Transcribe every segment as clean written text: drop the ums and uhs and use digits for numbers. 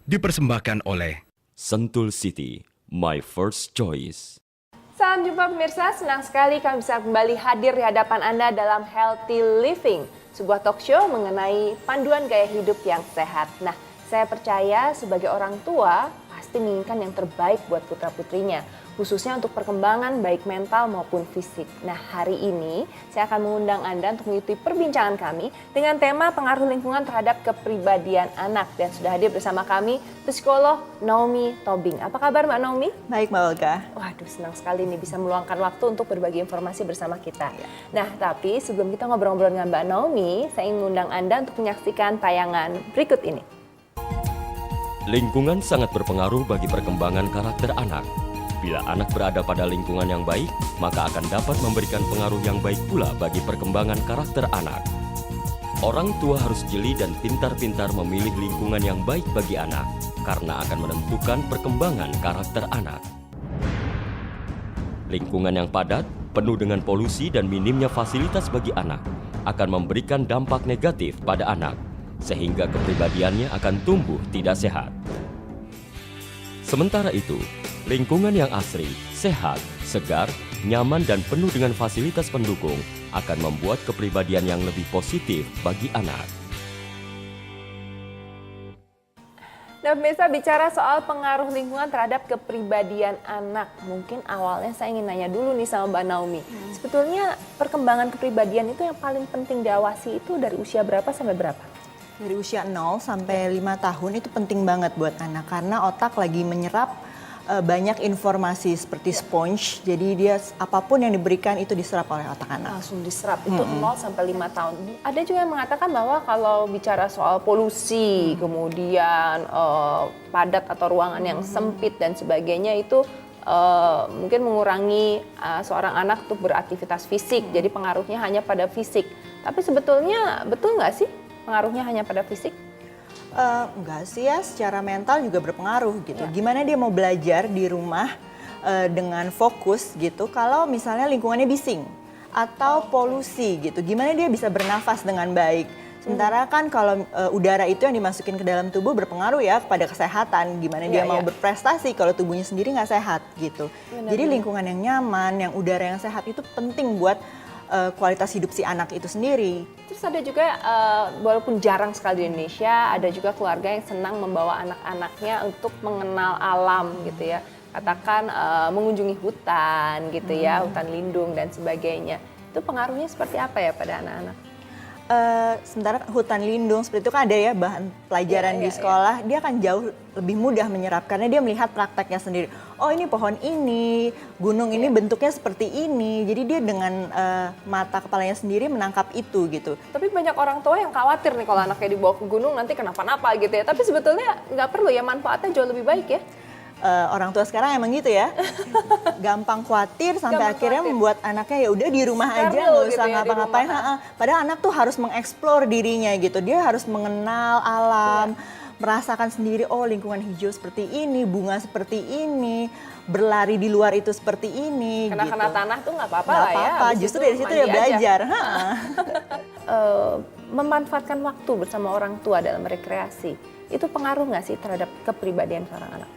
dipersembahkan oleh Sentul City, my first choice. Salam jumpa pemirsa, senang sekali kami bisa kembali hadir di hadapan Anda dalam Healthy Living, sebuah talk show mengenai panduan gaya hidup yang sehat. Nah, saya percaya sebagai orang tua pasti menginginkan yang terbaik buat putra-putrinya, khususnya untuk perkembangan baik mental maupun fisik. Nah, hari ini saya akan mengundang Anda untuk mengikuti perbincangan kami dengan tema pengaruh lingkungan terhadap kepribadian anak. Dan sudah hadir bersama kami psikolog Naomi Tobing. Apa kabar Mbak Naomi? Baik Mbak Olga. Waduh, senang sekali nih bisa meluangkan waktu untuk berbagi informasi bersama kita. Nah, tapi sebelum kita ngobrol-ngobrol dengan Mbak Naomi, saya ingin mengundang Anda untuk menyaksikan tayangan berikut ini. Lingkungan sangat berpengaruh bagi perkembangan karakter anak. Bila anak berada pada lingkungan yang baik, maka akan dapat memberikan pengaruh yang baik pula bagi perkembangan karakter anak. Orang tua harus jeli dan pintar-pintar memilih lingkungan yang baik bagi anak, karena akan menentukan perkembangan karakter anak. Lingkungan yang padat, penuh dengan polusi dan minimnya fasilitas bagi anak, akan memberikan dampak negatif pada anak, sehingga kepribadiannya akan tumbuh tidak sehat. Sementara itu, lingkungan yang asri, sehat, segar, nyaman dan penuh dengan fasilitas pendukung akan membuat kepribadian yang lebih positif bagi anak. Nah, pemirsa, bicara soal pengaruh lingkungan terhadap kepribadian anak, mungkin awalnya saya ingin nanya dulu nih sama Mbak Naomi. Sebetulnya perkembangan kepribadian itu yang paling penting diawasi itu dari usia berapa sampai berapa? Dari usia 0 sampai 5 tahun itu penting banget buat anak karena otak lagi menyerap banyak informasi seperti sponge. Jadi dia apapun yang diberikan itu diserap oleh otak anak. Langsung diserap, itu 0 sampai 5 tahun. Ada juga yang mengatakan bahwa kalau bicara soal polusi, kemudian padat atau ruangan yang sempit dan sebagainya itu mungkin mengurangi seorang anak untuk beraktivitas fisik. Jadi pengaruhnya hanya pada fisik. Tapi sebetulnya betul nggak sih pengaruhnya hanya pada fisik? Enggak sih ya, secara mental juga berpengaruh gitu. Gimana dia mau belajar di rumah dengan fokus gitu kalau misalnya lingkungannya bising atau polusi gitu. Gimana dia bisa bernafas dengan baik. Sementara kan kalau udara itu yang dimasukin ke dalam tubuh berpengaruh ya kepada kesehatan. Gimana dia mau berprestasi kalau tubuhnya sendiri nggak sehat gitu. Jadi lingkungan yang nyaman, yang udara yang sehat itu penting buat kualitas hidup si anak itu sendiri. Terus ada juga, walaupun jarang sekali di Indonesia, ada juga keluarga yang senang membawa anak-anaknya untuk mengenal alam gitu ya. Katakan mengunjungi hutan gitu ya, hutan lindung dan sebagainya. Itu pengaruhnya seperti apa ya pada anak-anak? Sementara hutan lindung seperti itu kan ada ya bahan pelajaran di sekolah, dia akan jauh lebih mudah menyerap karena dia melihat prakteknya sendiri. Oh ini pohon ini, gunung ini bentuknya seperti ini. Jadi dia dengan mata kepalanya sendiri menangkap itu gitu. Tapi banyak orang tua yang khawatir nih kalau anaknya dibawa ke gunung nanti kenapa-napa gitu ya. Tapi sebetulnya nggak perlu ya, manfaatnya jauh lebih baik ya. Orang tua sekarang emang gitu ya, gampang khawatir sampai akhirnya membuat anaknya ya udah di rumah aja nggak usah gitu ya, ngapa-ngapain. Padahal anak tuh harus mengeksplor dirinya gitu, dia harus mengenal alam, merasakan sendiri oh lingkungan hijau seperti ini, bunga seperti ini, berlari di luar itu seperti ini. Kena gitu. tanah tuh nggak apa-apa Nggak lah ya. apa-apa, justru dari situ dia belajar. Memanfaatkan waktu bersama orang tua dalam rekreasi, itu pengaruh nggak sih terhadap kepribadian seorang anak?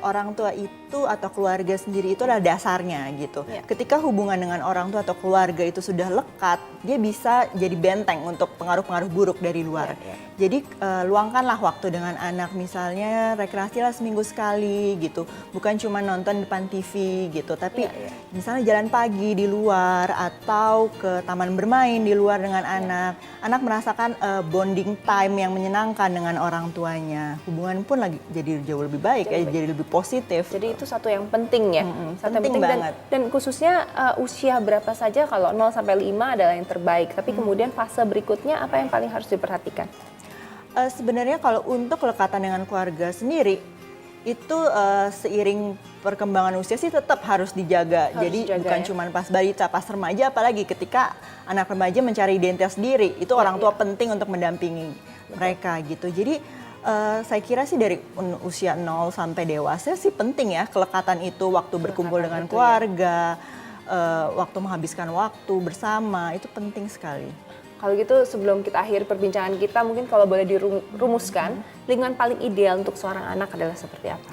Orang tua itu atau keluarga sendiri itu adalah dasarnya gitu. Ketika hubungan dengan orang tua atau keluarga itu sudah lekat, dia bisa jadi benteng untuk pengaruh-pengaruh buruk dari luar. Jadi luangkanlah waktu dengan anak, misalnya rekreasilah seminggu sekali gitu. Bukan cuma nonton depan TV gitu, tapi misalnya jalan pagi di luar atau ke taman bermain di luar dengan anak. Anak merasakan bonding time yang menyenangkan dengan orang tuanya. Hubungan pun lagi jadi jauh lebih baik, jadi lebih positif. Jadi itu satu yang penting ya. Satu penting yang penting banget. Dan khususnya usia berapa saja, kalau 0 sampai 5 adalah yang terbaik. Tapi kemudian fase berikutnya apa yang paling harus diperhatikan? Sebenarnya kalau untuk kelekatan dengan keluarga sendiri, itu seiring perkembangan usia sih tetap harus dijaga. Jadi bukan cuma pas balita, pas remaja, apalagi ketika anak remaja mencari identitas diri, itu orang tua penting untuk mendampingi mereka gitu. Jadi saya kira sih dari usia 0 sampai dewasa sih penting ya kelekatan itu, waktu berkumpul dengan keluarga, waktu menghabiskan waktu bersama, itu penting sekali. Kalau gitu sebelum kita akhiri perbincangan kita, mungkin kalau boleh dirumuskan, lingkungan paling ideal untuk seorang anak adalah seperti apa?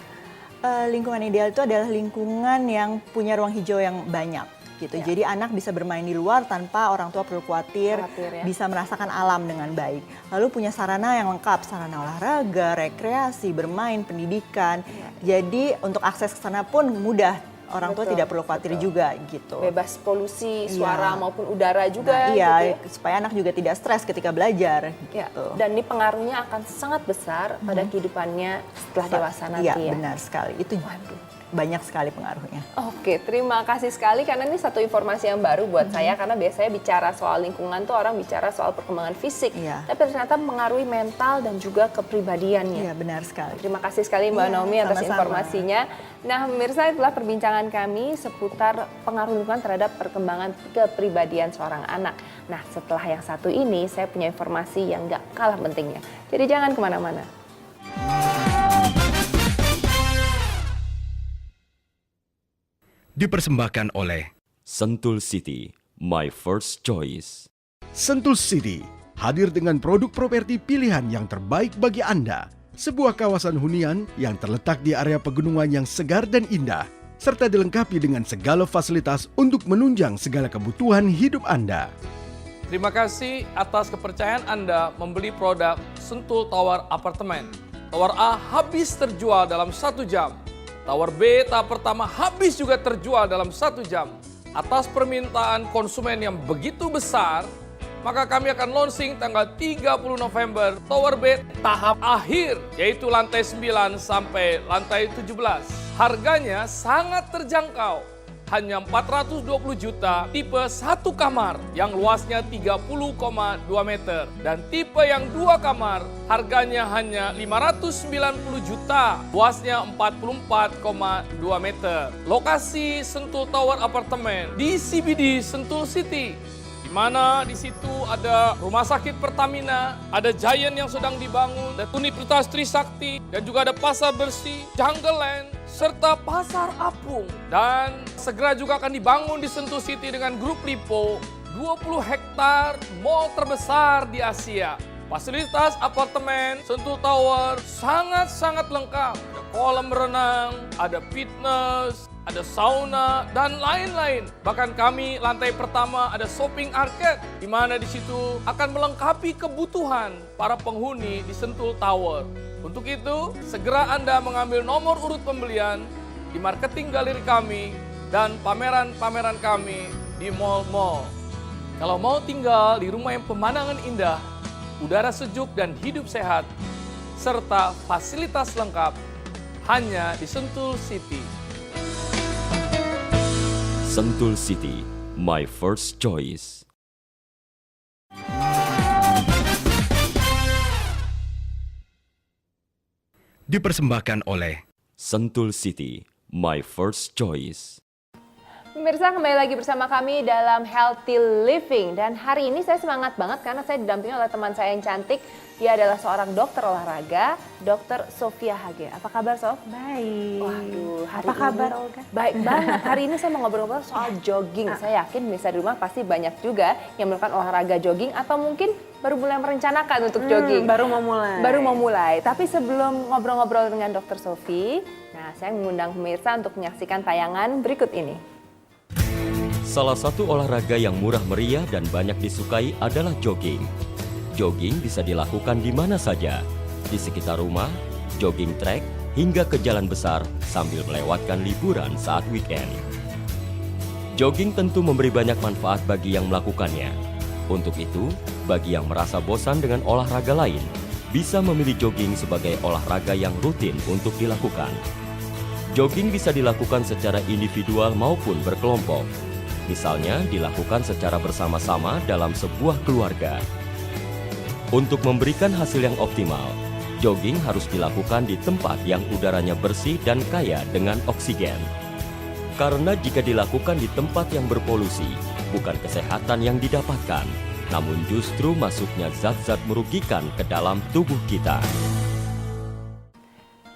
Lingkungan ideal itu adalah lingkungan yang punya ruang hijau yang banyak gitu. Ya. Jadi anak bisa bermain di luar tanpa orang tua perlu khawatir Ya. bisa merasakan alam dengan baik. Lalu punya sarana yang lengkap, sarana olahraga, rekreasi, bermain, pendidikan. Jadi untuk akses ke sana pun mudah. Orang tua Betul, tidak perlu khawatir juga gitu. Bebas polusi, suara Iya. maupun udara juga. Nah, iya, gitu ya. supaya anak juga tidak stres ketika belajar Ya, gitu. dan ini pengaruhnya akan sangat besar pada kehidupannya setelah dewasa nanti Iya, ya. benar sekali. Itu banyak sekali pengaruhnya. Oke, terima kasih sekali karena ini satu informasi yang baru buat saya, karena biasanya bicara soal lingkungan tuh orang bicara soal perkembangan fisik, Iya. tapi ternyata mengaruhi mental dan juga kepribadiannya. Iya, benar sekali. Terima kasih sekali Mbak Iya, Naomi atas sama-sama. informasinya. Nah, pemirsa, itulah perbincangan kami seputar pengaruh lingkungan terhadap perkembangan kepribadian seorang anak. Nah, setelah yang satu ini, saya punya informasi yang gak kalah pentingnya. Jadi jangan kemana-mana. Dipersembahkan oleh Sentul City, my first choice. Sentul City, hadir dengan produk properti pilihan yang terbaik bagi Anda. Sebuah kawasan hunian yang terletak di area pegunungan yang segar dan indah, serta dilengkapi dengan segala fasilitas untuk menunjang segala kebutuhan hidup Anda. Terima kasih atas kepercayaan Anda membeli produk Sentul Tower Apartemen. Tower A habis terjual dalam 1 jam. Tower B tahap pertama habis juga terjual dalam 1 jam. Atas permintaan konsumen yang begitu besar, maka kami akan launching tanggal 30 November Tower B tahap akhir, yaitu lantai 9 sampai lantai 17. Harganya sangat terjangkau. Hanya 420 juta tipe 1 kamar yang luasnya 30,2 meter. Dan tipe yang 2 kamar harganya hanya 590 juta, luasnya 44,2 meter. Lokasi Sentul Tower Apartemen di CBD Sentul City. Di mana di situ ada rumah sakit Pertamina, ada Giant yang sedang dibangun, ada Universitas Trisakti, dan juga ada pasar bersih, Jungle Land, serta pasar apung. Dan segera juga akan dibangun di Sentul City dengan grup Lipo, 20 hektar mall terbesar di Asia. Fasilitas apartemen Sentul Tower sangat-sangat lengkap. Ada kolam renang, ada fitness, ada sauna, dan lain-lain. Bahkan kami lantai pertama ada shopping arcade, di mana di situ akan melengkapi kebutuhan para penghuni di Sentul Tower. Untuk itu, segera Anda mengambil nomor urut pembelian di marketing galeri kami dan pameran-pameran kami di mall-mall. Kalau mau tinggal di rumah yang pemandangan indah, udara sejuk dan hidup sehat, serta fasilitas lengkap, hanya di Sentul City. Sentul City, my first choice. Dipersembahkan oleh Sentul City, my first choice. Pemirsa, kembali lagi bersama kami dalam Healthy Living. Dan hari ini saya semangat banget karena saya didampingi oleh teman saya yang cantik. Dia adalah seorang dokter olahraga, Dr. Sofia Hage. Apa kabar, Sof? Baik. Waduh, hari Apa kabar, ini Olga? baik banget. Hari ini saya mau ngobrol-ngobrol soal jogging. Saya yakin bisa di rumah pasti banyak juga yang melakukan olahraga jogging atau mungkin baru mulai merencanakan untuk jogging. Baru mau mulai. Baru mau mulai. Tapi sebelum ngobrol-ngobrol dengan Dr. Sofi, nah saya mengundang pemirsa untuk menyaksikan tayangan berikut ini. Salah satu olahraga yang murah meriah dan banyak disukai adalah jogging. Jogging bisa dilakukan di mana saja, di sekitar rumah, jogging track, hingga ke jalan besar sambil melewatkan liburan saat weekend. Jogging tentu memberi banyak manfaat bagi yang melakukannya. Untuk itu, bagi yang merasa bosan dengan olahraga lain, bisa memilih jogging sebagai olahraga yang rutin untuk dilakukan. Jogging bisa dilakukan secara individual maupun berkelompok. Misalnya dilakukan secara bersama-sama dalam sebuah keluarga. Untuk memberikan hasil yang optimal, jogging harus dilakukan di tempat yang udaranya bersih dan kaya dengan oksigen. Karena jika dilakukan di tempat yang berpolusi, bukan kesehatan yang didapatkan, namun justru masuknya zat-zat merugikan ke dalam tubuh kita.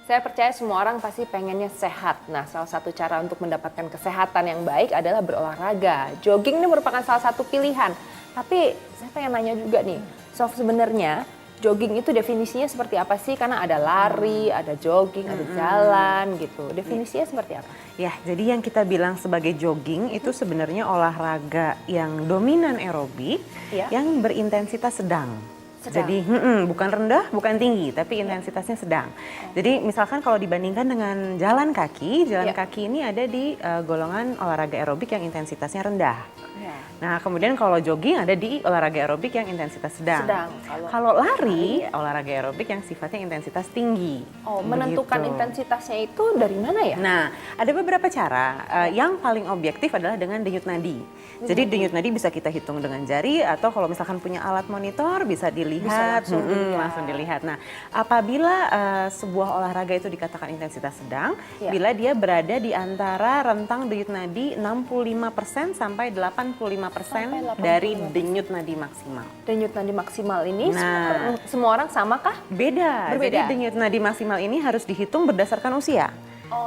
Saya percaya semua orang pasti pengennya sehat. Nah, salah satu cara untuk mendapatkan kesehatan yang baik adalah berolahraga. Jogging ini merupakan salah satu pilihan. Tapi saya pengen nanya juga nih, Sof, sebenarnya jogging itu definisinya seperti apa sih? Karena ada lari, ada jogging, ada jalan gitu. Definisinya seperti apa? Ya, jadi yang kita bilang sebagai jogging itu sebenarnya olahraga yang dominan aerobik Iya. yang berintensitas sedang. Jadi bukan rendah, bukan tinggi, tapi intensitasnya sedang. Jadi misalkan kalau dibandingkan dengan jalan kaki ini ada di golongan olahraga aerobik yang intensitasnya rendah. Nah, kemudian kalau jogging ada di olahraga aerobik yang intensitas sedang. Kalau lari, olahraga aerobik yang sifatnya intensitas tinggi. Oh, menentukan Begitu. intensitasnya itu dari mana ya? Nah, ada beberapa cara. Yang paling objektif adalah dengan denyut nadi. Jadi denyut nadi bisa kita hitung dengan jari atau kalau misalkan punya alat monitor bisa dilihat, langsung dilihat. Nah, apabila sebuah olahraga itu dikatakan intensitas sedang, bila dia berada di antara rentang denyut nadi 65% sampai 85% dari denyut nadi maksimal. Denyut nadi maksimal ini semua orang sama kah? Berbeda. Jadi denyut nadi maksimal ini harus dihitung berdasarkan usia.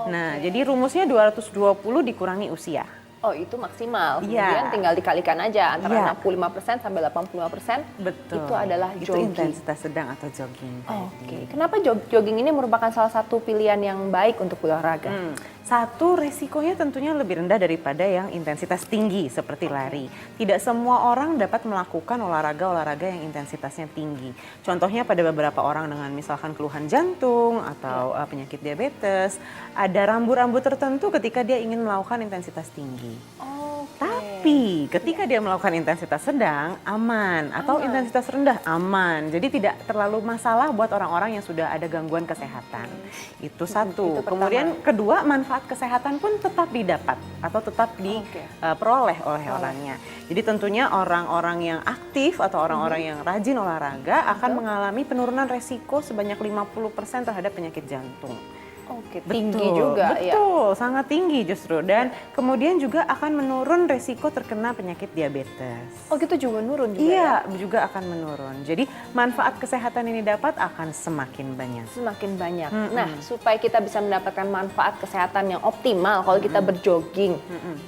Nah, jadi rumusnya 220 dikurangi usia. Oh, itu maksimal. Iya. Kemudian tinggal dikalikan aja antara 65% sampai 85%. Betul. Itu adalah Itu jogging. intensitas sedang atau jogging. Oke. Kenapa jogging ini merupakan salah satu pilihan yang baik untuk berolahraga? Satu, resikonya tentunya lebih rendah daripada yang intensitas tinggi seperti lari. Tidak semua orang dapat melakukan olahraga yang intensitasnya tinggi. Contohnya pada beberapa orang dengan misalkan keluhan jantung atau penyakit diabetes, ada rambu-rambu tertentu ketika dia ingin melakukan intensitas tinggi. Tapi ketika dia melakukan intensitas sedang, aman. Atau intensitas rendah, aman. Jadi tidak terlalu masalah buat orang-orang yang sudah ada gangguan kesehatan. Itu satu. Kemudian kedua, manfaat kesehatan pun tetap didapat atau tetap diperoleh oleh orangnya. Jadi tentunya orang-orang yang aktif atau orang-orang yang rajin olahraga akan mengalami penurunan resiko sebanyak 50% terhadap penyakit jantung. Oke, tinggi juga ya. Betul, sangat tinggi justru. Dan kemudian juga akan menurun resiko terkena penyakit diabetes. Oh, gitu juga menurun juga Iya, ya? juga akan menurun. Jadi manfaat kesehatan ini dapat akan semakin banyak. Semakin banyak. Nah, supaya kita bisa mendapatkan manfaat kesehatan yang optimal kalau kita berjogging,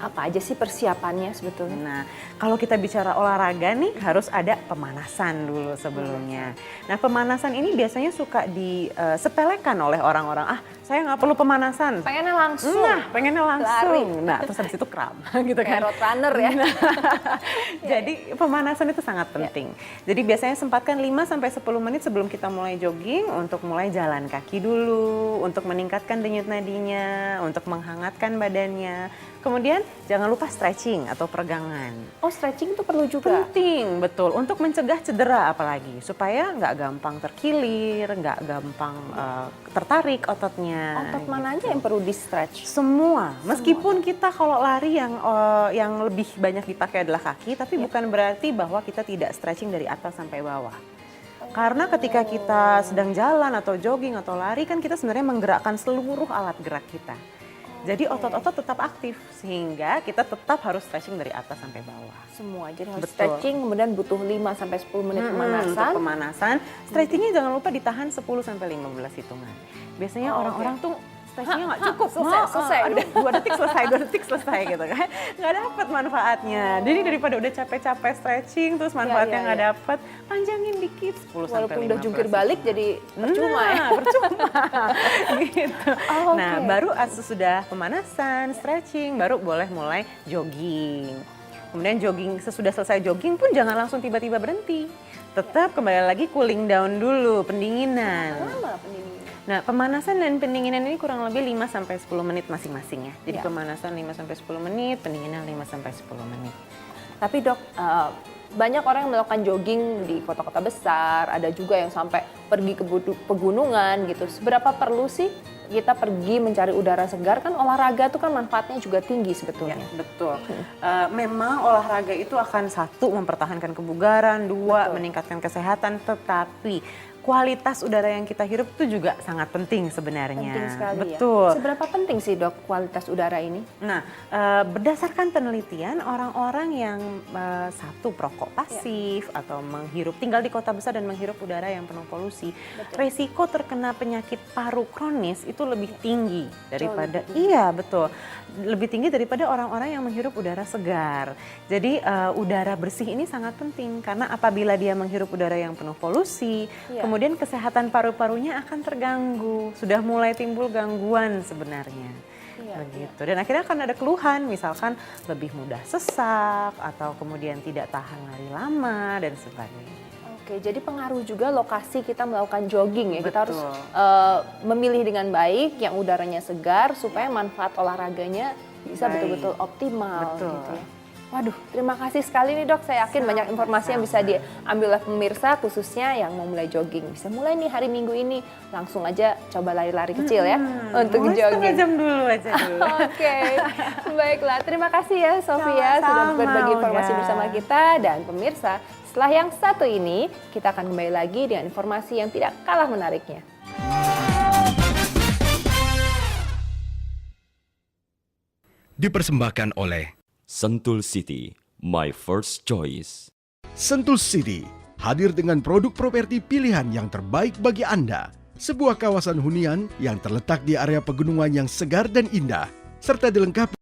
apa aja sih persiapannya sebetulnya? Nah, kalau kita bicara olahraga nih harus ada pemanasan dulu sebelumnya. Nah, pemanasan ini biasanya suka disepelekan oleh orang-orang. Saya nggak perlu pemanasan. Pengennya langsung. Pengennya langsung. Lari. Nah, terus habis itu kram gitu Kayak kan. road runner ya. Jadi pemanasan itu sangat penting. Jadi biasanya sempatkan 5 sampai 10 menit sebelum kita mulai jogging untuk mulai jalan kaki dulu, untuk meningkatkan denyut nadinya, untuk menghangatkan badannya. Kemudian jangan lupa stretching atau peregangan. Oh, stretching itu perlu juga. Penting, betul. Untuk mencegah cedera apalagi. Supaya nggak gampang terkilir, nggak gampang tertarik ototnya. Otot mana aja yang perlu di-stretch? Semua. Meskipun kita kalau lari yang lebih banyak dipakai adalah kaki, tapi bukan berarti bahwa kita tidak stretching dari atas sampai bawah. Karena ketika kita sedang jalan atau jogging atau lari kan kita sebenarnya menggerakkan seluruh alat gerak kita. Jadi otot-otot tetap aktif sehingga kita tetap harus stretching dari atas sampai bawah. Semua. Jadi harus Betul. stretching, kemudian butuh 5 sampai 10 menit Untuk pemanasan. pemanasan, stretchingnya jangan lupa ditahan 10 sampai 15 hitungan. Biasanya orang-orang tuh stretchingnya nggak cukup. Selesai. Aduh, 2 detik selesai gitu kan. Nggak dapat manfaatnya. Jadi daripada udah capek-capek stretching terus manfaatnya nggak dapat, panjangin dikit 10 sampai 15. Walaupun udah jungkir balik jadi percuma ya. Percuma. Gitu. Nah, baru sesudah pemanasan, stretching, baru boleh mulai jogging. Kemudian jogging, sesudah selesai jogging pun jangan langsung tiba-tiba berhenti. Tetap kembali lagi cooling down dulu, pendinginan. Lama pendinginan. Nah, pemanasan dan pendinginan ini kurang lebih 5 sampai 10 menit masing-masing ya. Jadi pemanasan 5 sampai 10 menit, pendinginan 5 sampai 10 menit. Tapi Dok, banyak orang yang melakukan jogging di kota-kota besar, ada juga yang sampai pergi ke pegunungan gitu. Seberapa perlu sih kita pergi mencari udara segar? Kan olahraga itu kan manfaatnya juga tinggi sebetulnya. Ya, betul. Memang olahraga itu akan satu mempertahankan kebugaran, dua meningkatkan kesehatan, tetapi kualitas udara yang kita hirup itu juga sangat penting sebenarnya. Penting sekali Betul. ya. Seberapa penting sih dok kualitas udara ini? Nah, berdasarkan penelitian, orang-orang yang satu perokok pasif atau tinggal di kota besar dan menghirup udara yang penuh polusi, resiko terkena penyakit paru kronis itu lebih tinggi daripada lebih tinggi daripada orang-orang yang menghirup udara segar. Jadi udara bersih ini sangat penting karena apabila dia menghirup udara yang penuh polusi, kemudian kesehatan paru-parunya akan terganggu. Sudah mulai timbul gangguan sebenarnya. Begitu. Dan akhirnya akan ada keluhan, misalkan lebih mudah sesak atau kemudian tidak tahan lari lama dan sebagainya. Oke, jadi pengaruh juga lokasi kita melakukan jogging ya. Betul. Kita harus memilih dengan baik yang udaranya segar supaya manfaat olahraganya bisa betul-betul optimal. Betul. Gitu ya. Waduh, terima kasih sekali nih dok. Saya yakin banyak informasi yang bisa diambil oleh pemirsa khususnya yang mau mulai jogging. Bisa mulai nih hari Minggu ini, langsung aja coba lari-lari kecil ya untuk Mulai jogging. setengah jam dulu aja dulu. Oke, baiklah. Terima kasih ya Sofia sudah Sama-sama, berbagi informasi Uda. bersama kita dan pemirsa. Setelah yang satu ini, kita akan kembali lagi dengan informasi yang tidak kalah menariknya. Dipersembahkan oleh Sentul City, my first choice. Sentul City, hadir dengan produk properti pilihan yang terbaik bagi Anda. Sebuah kawasan hunian yang terletak di area pegunungan yang segar dan indah, serta dilengkapi